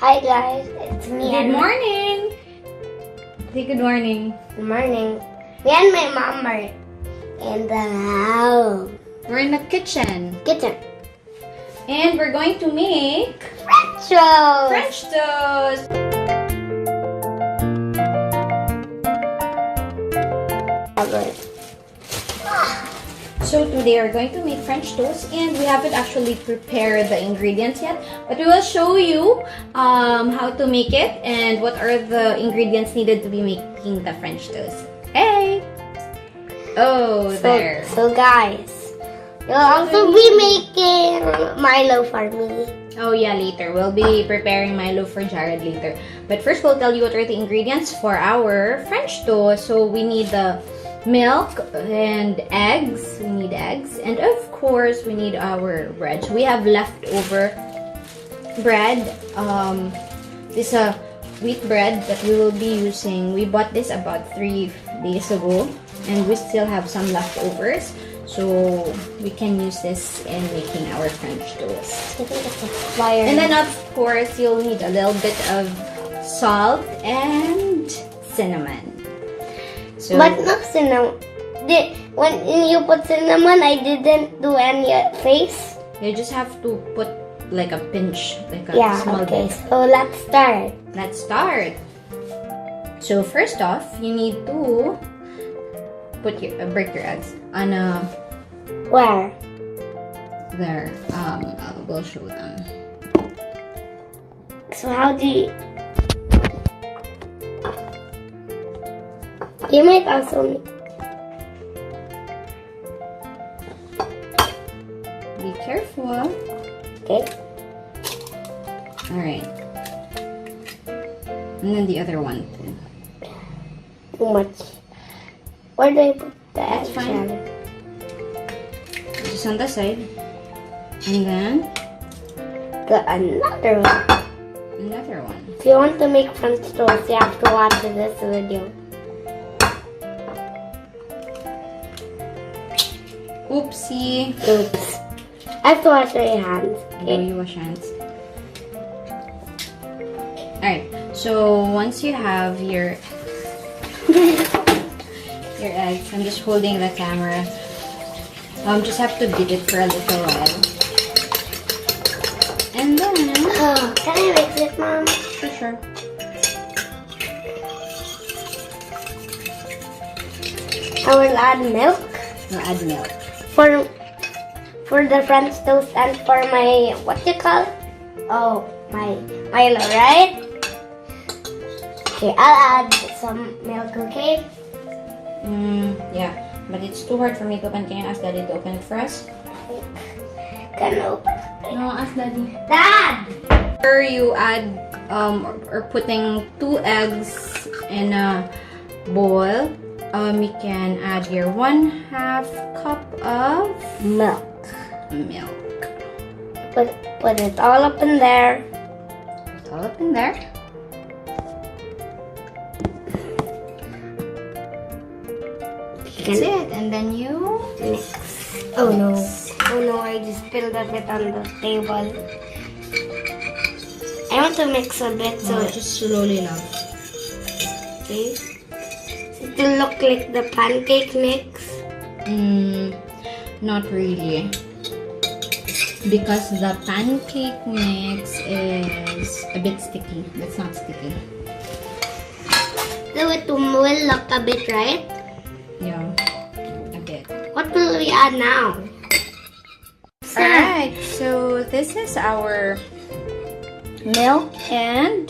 Hi guys, it's me. Good morning. Say good morning. Good morning. Me and my mom are in the house. We're in the kitchen. And we're going to make French toast. French toast. So today we're going to make French toast, and we haven't actually prepared the ingredients yet, but we will show you how to make it and what are the ingredients needed to be making the French toast. Hey! Oh, there. So guys, you'll also be making Milo for me. Oh yeah, later. We'll be preparing Milo for Jared later. But first, we'll tell you what are the ingredients for our French toast. So we need the milk and eggs. We need eggs. And of course, we need our bread. So we have leftover bread. This is a wheat bread that we will be using. We bought this about 3 days ago. And we still have some leftovers. So we can use this in making our French toast. And then of course, you'll need a little bit of salt and cinnamon. So, But no cinnamon. When you put cinnamon, I didn't do any face. you just have to put like a pinch, like a small okay. bit. So let's start. Let's start. So first off, you need to break your eggs on a Where? there. We'll show them. So how do you? You might also make. Be careful. Okay. All right. And then the other one too. Too much. Where do I put the That's egg fine. shell? Just on the side. And then Another one. another one. If you want to make French toast, you have to watch this video. Oopsie. Oops. I have to wash my hands. Oh, Okay. you wash hands. Alright, so once you have your eggs, I'm just holding the camera. Just have to beat it for a little while. And then, Oh, can I mix it, Mom? for sure. I will add milk We'll add milk. for the French toast and for my what you call it? Oh, my Milo, right? Okay, I'll add some milk. Okay. Yeah, but it's too hard for me to open. Can you ask Daddy to open it for us? Can open. No, ask Daddy. Dad. After you add or putting 2 eggs in a bowl, you can add your 1/2 cup of Milk. milk. Put it all up in there. It's all up in there. That's it, and then you Mix. Oh no. Oh no, I just spilled a bit on the table. I want to mix a bit so just slowly now. okay. It will look like the pancake mix. Not really, because the pancake mix is a bit sticky. That's not sticky. So it will look a bit, right? Yeah, a bit. What will we add now? Alright, so this is our milk and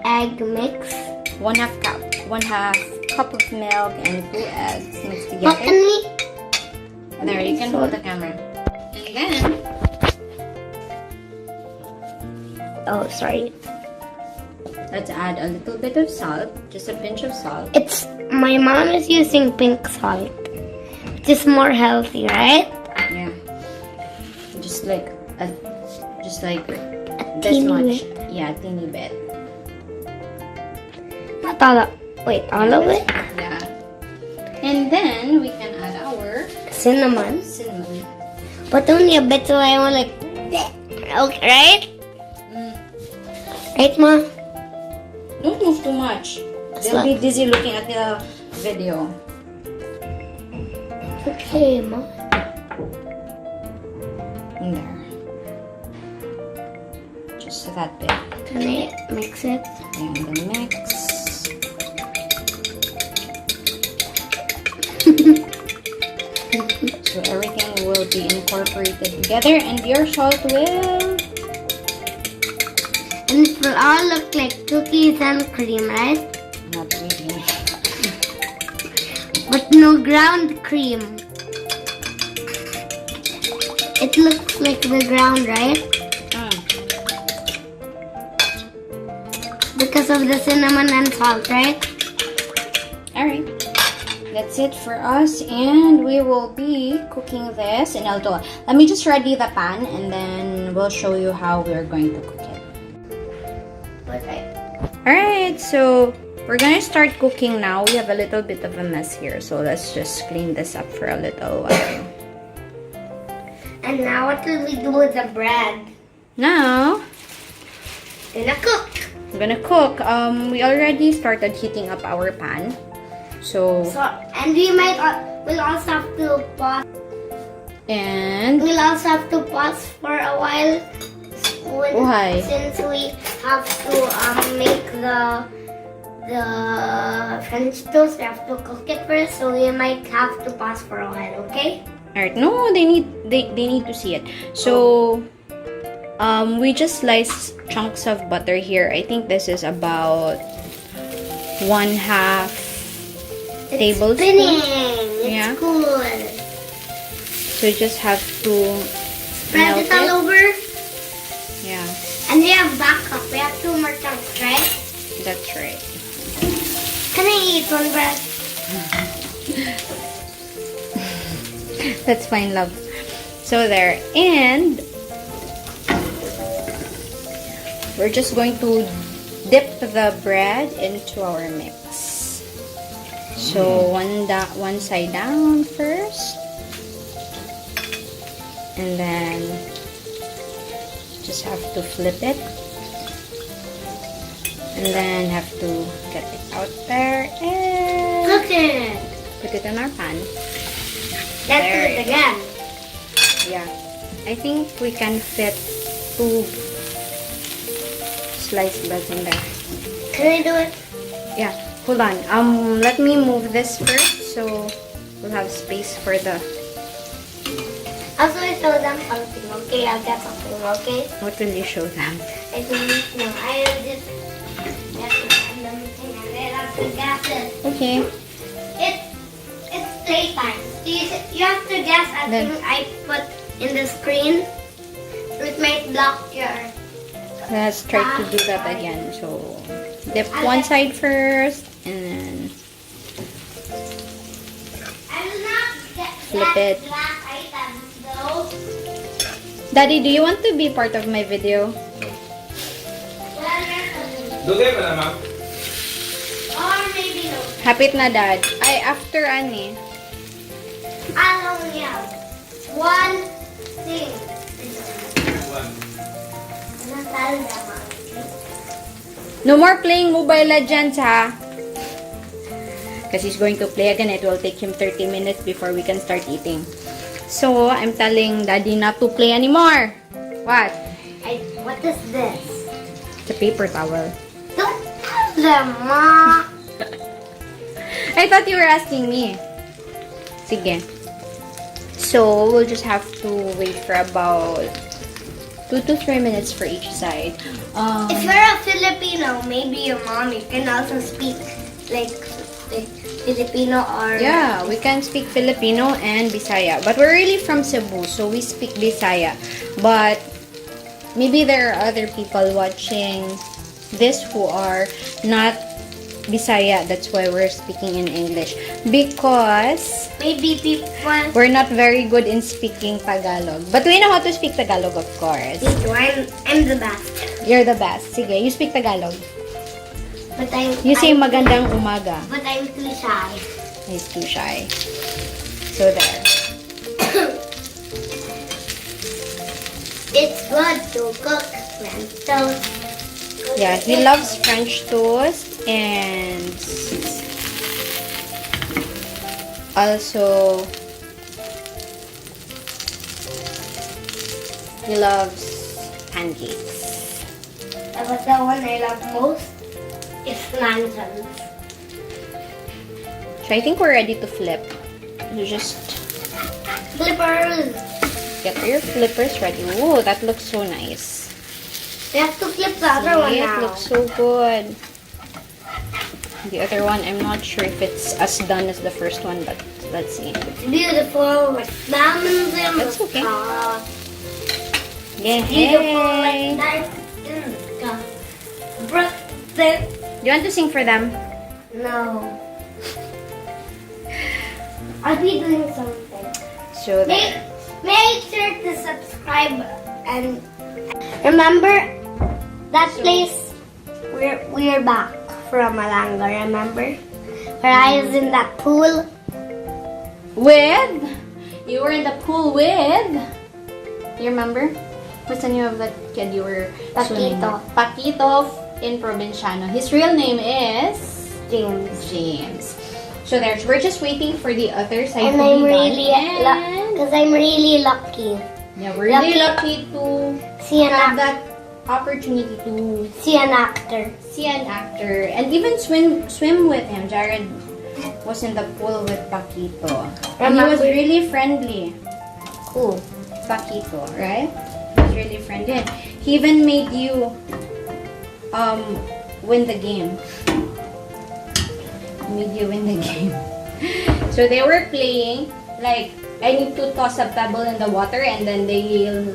Egg mix. 1/2 cup. 1/2 cup of milk and 2 eggs mixed What can together. we? There, you can hold the camera. And then, Oh, sorry. let's add a little bit of salt. Just a pinch of salt. It's my mom is using pink salt. It's more healthy, right? Yeah. Just like this teeny much. bit. Yeah, a teeny bit. Not all of. Wait, all of it? Yeah. And then we can add our Cinnamon. cinnamon. But only a bit, so I want like. Okay, right? Right, Ma? Don't move too much. They'll be dizzy looking at the video. Okay, Ma. In there. Just that bit. Can I mix it? And then mix. So everything will be incorporated together, and your salt will. And it will all look like cookies and cream, right? Not really. But no ground cream. It looks like the ground, right? Because of the cinnamon and salt, right? Alright. That's it for us, and we will be cooking this in El Toro. Let me just ready the pan, and then we'll show you how we're going to cook it. Okay. Alright, so we're gonna start cooking now. We have a little bit of a mess here, so let's just clean this up for a little while. And now what will we do with the bread? Now, Gonna cook. I'm gonna cook. We already started heating up our pan. So, And we'll also have to pause. and We'll also have to pause for a while. Why? Since we have to make the French toast, we have to cook it first. So we might have to pause for a while. Okay? alright, no, they need to see it. So, we just sliced chunks of butter here. I think this is about 1/2 tablespoon. Spinning. It's Yeah. cool. So you just have to Spread melt it all over. Yeah, And we have backup. We have 2 more chunks, right? that's right. Can I eat one bread? That's fine, love. So there, and we're just going to dip the bread into our mix. So one side down first, and then just have to flip it, and then have to get it out there and Cook it. put it in our pan. Let's do There. it again. Yeah, I think we can fit 2 sliced breads in there. Can I do it? Yeah, hold on. Let me move this first so we'll have space for the. Also, I show them something, okay? I'll get something, okay? What will you show them? I don't know. I will just get it and then I have to guess it. Okay. It's playtime. You have to guess a Then- thing I put in the screen. So it might block your... Let's try to do that again. So dip one side first and then I will not get Flip it. glass items though. Daddy, do you want to be part of my video? Well, yes, Dugay pa naman. or maybe no. Hapit na, Dad. Ay, after ani. I'll only have one thing. One. No more playing Mobile Legends, ha? Because he's going to play again. It will take him 30 minutes before we can start eating. So, I'm telling Daddy not to play anymore. What? What is this? It's a paper towel. Don't tell them, Ma. I thought you were asking me. Sige. So, we'll just have to wait for about 2 to 3 minutes for each side. If you're a Filipino, maybe your mom, you can also speak like Filipino or... Yeah, we can speak Filipino and Bisaya. But we're really from Cebu, so we speak Bisaya. But maybe there are other people watching this who are not Bisaya. That's why we're speaking in English. Because Maybe people... we're not very good in speaking Tagalog. But we know how to speak Tagalog, of course. Me too, I'm the best. You're the best. Sige, you speak Tagalog. But You say magandang umaga. But I'm too shy. He's too shy. So there. It's good to cook French toast. Yeah, he loves French toast and also he loves pancakes. But the one I love most is nonsense. So I think we're ready to flip. You just Flippers. get your flippers ready. Oh, that looks so nice. We have to flip the other one See, it now. looks so good. The other one, I'm not sure if it's as done as the first one, but let's see. It's beautiful with diamonds in That's the okay. sky. Yeah. Beautiful like diamonds in the sky. Breathtaking. Do you want to sing for them? No. I'll be doing something. So that. Make sure to subscribe and remember that place we're back from Malanga, remember? Where I was in that pool. With? You were in the pool with? You remember? What's the name of that kid you were swimming Paquito. with? Paquito in Provinciano. His real name is James. James. So we're just waiting for the other side And to I'm be really done. because I'm really lucky. Yeah, we're really lucky to See an have actor. that opportunity to See an actor. see an actor and even swim with him. Jared was in the pool with Paquito. And he was Remember- really friendly. Cool. Paquito, right? He was really friendly. He even made you win the game. Made you win the game. So they were playing like I need to toss a pebble in the water and then they'll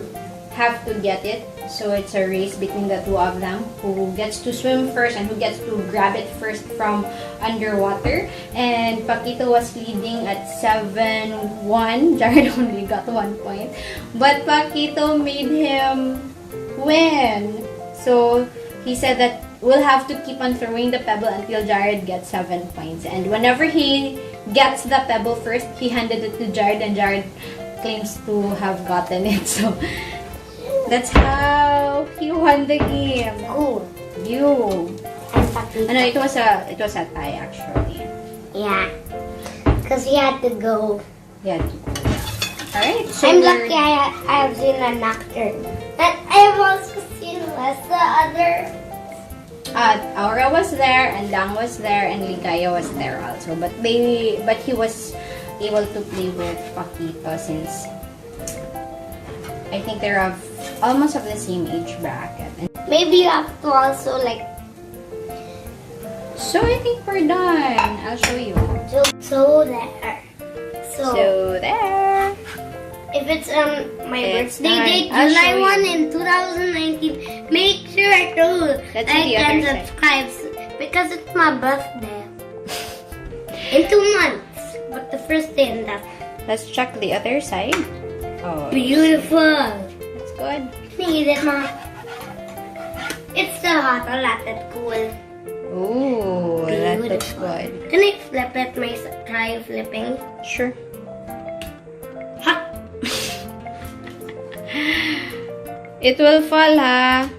have to get it. So it's a race between the two of them who gets to swim first and who gets to grab it first from underwater. And Paquito was leading at 7-1. Jared only got 1 point. But Paquito made him win. So he said that we'll have to keep on throwing the pebble until Jared gets 7 points. And whenever he gets the pebble first, he handed it to Jared and Jared claims to have gotten it. So that's how he won the game. Cool. You. And Paquito. Ano, it was a tie actually. Yeah. Because he had to go. Yeah. Alright, so I'm lucky I have seen an actor. And I've also seen the other. Aura was there, and Lang was there, and Ligaya was there also. But he was able to play with Paquito since I think they're almost of the same age bracket. And Maybe you have to also like. so I think we're done. I'll show you. So there. So there. If it's my It's birthday done. date, I'll July show 1 you. in 2019, make sure to Let's like see the and other side. subscribe because it's my birthday. In 2 months. But the first day in that. Let's check the other side. Oh, Beautiful. that's good. Need it, Ma. It's still hot, a lot that cool. Ooh, that looks Beautiful. good. Can I flip it? May try flipping. Sure. Hot. It will fall, ha?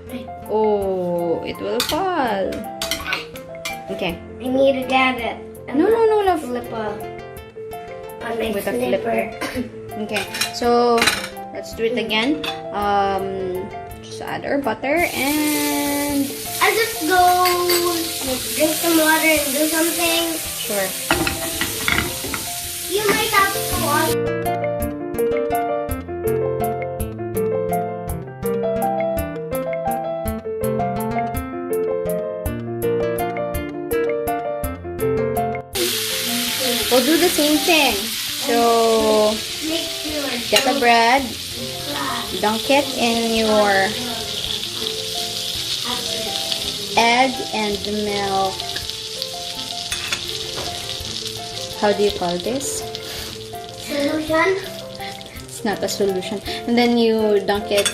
Oh, it will fall. Okay. I need to get it. No, love. Flipper. On my With a flipper. Okay, so let's do it again. Just add our butter and I'll just go drink some water and do something. sure. You might have to watch. We'll do the same thing. So Make sure. get the bread, dunk it in your egg and the milk. How do you call this? Solution. It's not a solution. And then you dunk it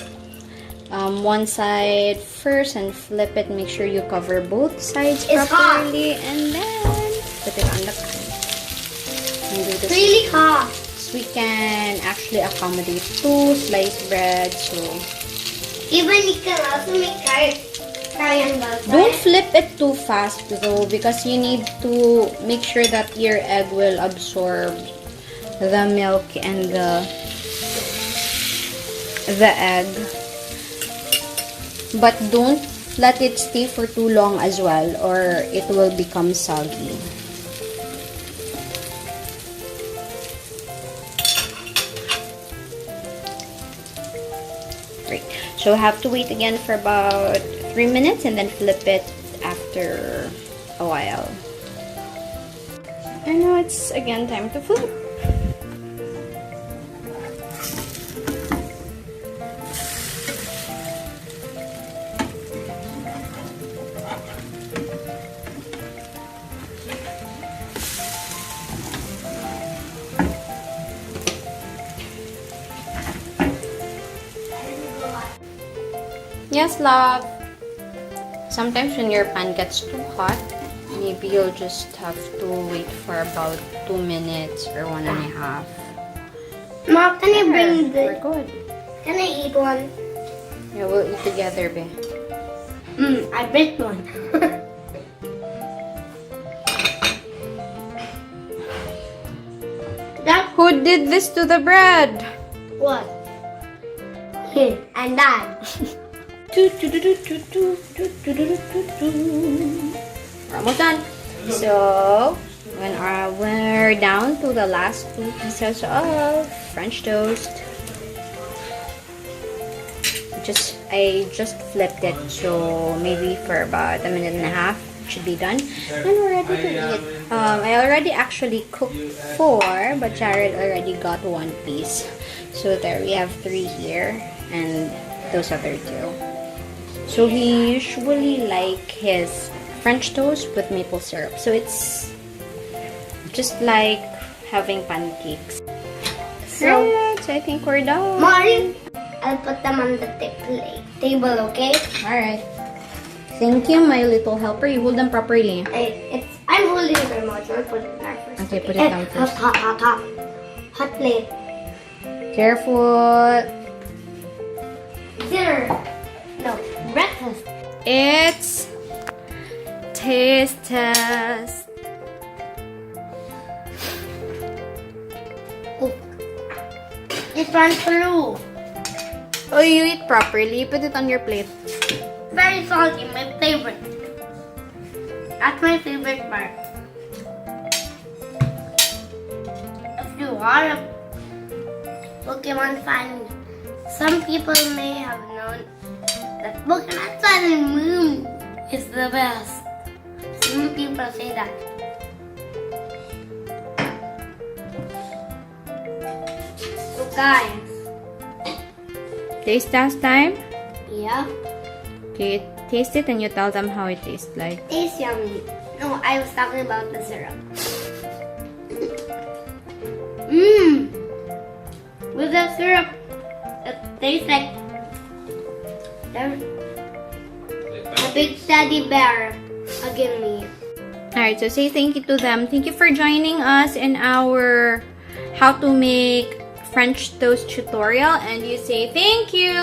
one side first and flip it. Make sure you cover both sides It's properly. And then put it on the pan. And do this. Really hot. So we can actually accommodate 2 sliced bread. So Even you can also make carrots. Try on both Don't sides. flip it too fast though, because you need to make sure that your egg will absorb the milk and the egg. But don't let it stay for too long as well, or it will become soggy. Great. So have to wait again for about 3 minutes and then flip it after a while. And now it's again time to flip. Yes, love. Sometimes when your pan gets too hot, maybe you'll just have to wait for about 2 minutes or 1.5. Mom, can I bring We're the? good. Can I eat one? Yeah, we'll eat together, babe. I baked one. That Who did this to the bread? what? And that. We're almost done. So, when we're down to the last 2 pieces of French toast, I just flipped it, so maybe for about 1.5 minutes it should be done. And we're ready to eat. I already actually cooked 4, but Jared already got 1 piece. So there, we have 3 here, and those other 2. So he usually like his French toast with maple syrup. So it's just like having pancakes. So, Alright, so I think we're done. Mom, I'll put them on the table, okay? Alright. Thank you, my little helper. You hold them properly. I'm holding the remote. I'll put it there first. Okay, put it down first. Hot plate. Careful. Dinner. No, breakfast. It's taste test. Oh. It runs through. Oh, you eat properly. Put it on your plate. Very salty, my favorite. That's my favorite part. If you are a Pokemon fan, some people may have known that Pokemon Sun and Moon is the best. Some people say that. So guys, Taste test time. yeah, Okay, taste it and you tell them how it tastes like. tastes yummy. No, I was talking about the syrup. Mmm. With the syrup, it tastes like a big teddy bear hugging me. Alright, so say thank you to them. Thank you for joining us in our how to make French toast tutorial. And you say thank you.